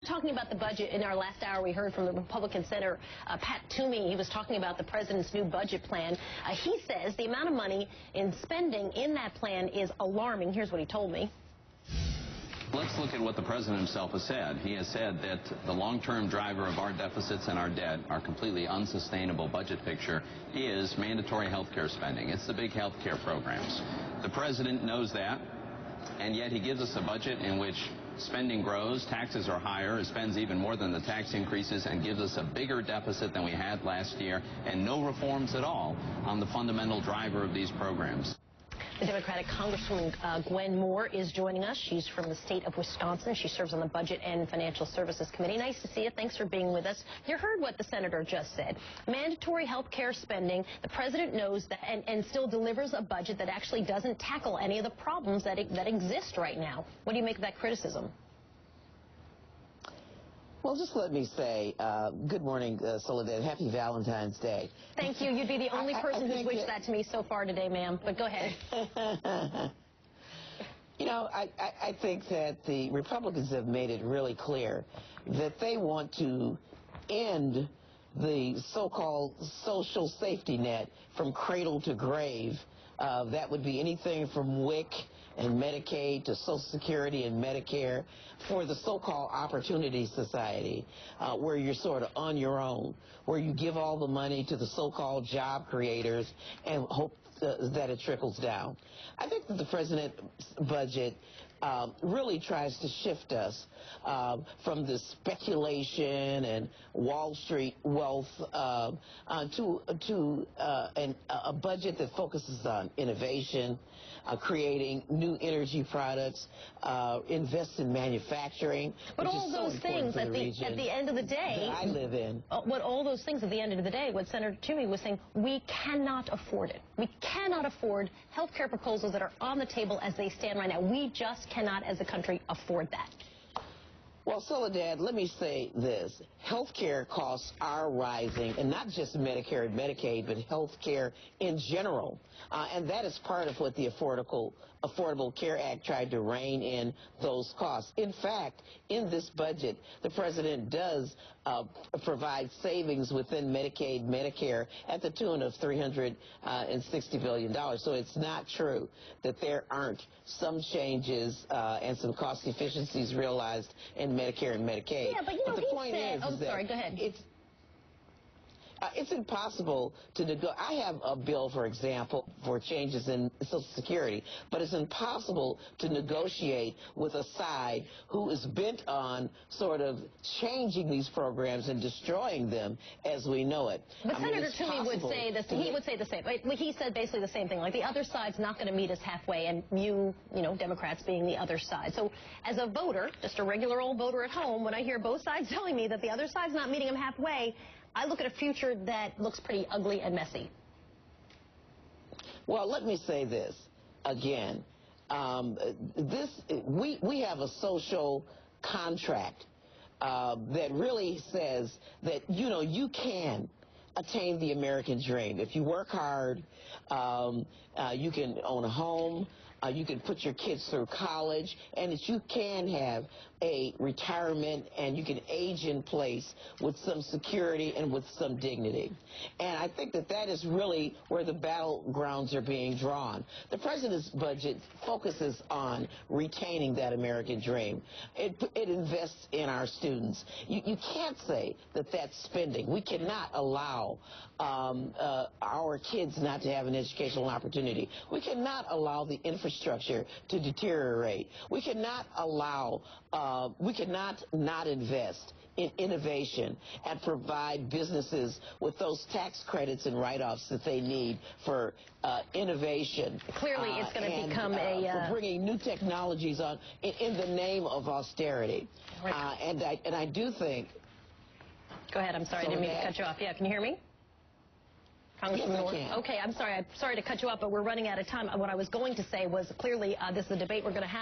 Talking about the budget in our last hour, we heard from the Republican Senator Pat Toomey. He was talking about the president's new budget plan. He says the amount of money in spending in that plan is alarming. Here's what he told me. Let's look at what the president himself has said. He has said that the long-term driver of our deficits and our debt, our completely unsustainable budget picture, is mandatory health care spending. It's the big health care programs. The president knows that, and yet he gives us a budget in which spending grows, taxes are higher, it spends even more than the tax increases, and gives us a bigger deficit than we had last year, and no reforms at all on the fundamental driver of these programs. The Democratic Congresswoman Gwen is joining us. She's from the state of Wisconsin. She serves on the Budget and Financial Services Committee. Nice to see you. Thanks for being with us. You heard what the senator just said. Mandatory health care spending. The president knows that and still delivers a budget that actually doesn't tackle any of the problems that exist right now. What do you make of that criticism? Well, just let me say, good morning, Soledad. Happy Valentine's Day. Thank you. You'd be the only person who's wished that to me so far today, ma'am. But go ahead. You know, I think that the Republicans have made it really clear that they want to end the so-called social safety net from cradle to grave. That would be anything from WIC and Medicaid to Social Security and Medicare for the so-called Opportunity Society, where you're sort of on your own, where you give all the money to the so-called job creators and hope that it trickles down. I think that the president's budget really tries to shift us from the speculation and Wall Street wealth to a budget that focuses on innovation, creating new energy products, invest in manufacturing. But all those things at the end of the day that I live in. All those things at the end of the day, what Senator Toomey was saying, we cannot afford it. We cannot afford health care proposals that are on the table as they stand right now. We just cannot, as a country, afford that. Well, Soledad, let me say this. Health care costs are rising, and not just Medicare and Medicaid, but health care in general. And that is part of what the Affordable Care Act tried to rein in those costs. In fact, in this budget, the president does provide savings within Medicaid, Medicare at the tune of $360 billion. So it's not true that there aren't some changes and some cost efficiencies realized in Medicare and Medicaid. Yeah, but you know, the point is sorry, go ahead. It's impossible to negotiate. I have a bill, for example, for changes in Social Security, but it's impossible to negotiate with a side who is bent on sort of changing these programs and destroying them as we know it. But Senator Toomey would say this. He would say the same. He said basically the same thing. Like, the other side's not going to meet us halfway, and you know, Democrats being the other side. So as a voter, just a regular old voter at home, when I hear both sides telling me that the other side's not meeting them halfway, I look at a future that looks pretty ugly and messy. Well, let me say this again. We have a social contract that really says that, you know, you can attain the American dream. If you work hard, you can own a home, you can put your kids through college, and that you can have a retirement and you can age in place with some security and with some dignity. And I think that that is really where the battlegrounds are being drawn. The president's budget focuses on retaining that American dream. It invests in our students. You can't say that that's spending. We cannot allow our kids not to have an educational opportunity. We cannot allow the infrastructure to deteriorate. We cannot allow, we cannot not invest in innovation and provide businesses with those tax credits and write-offs that they need for innovation. Clearly, it's going to become for bringing new technologies on in the name of austerity. Right. And I do think. Go ahead. I'm sorry. I didn't mean to cut you off. Yeah, can you hear me? Yes, I can. Okay, I'm sorry to cut you off, but we're running out of time. What I was going to say was clearly this is a debate we're going to have.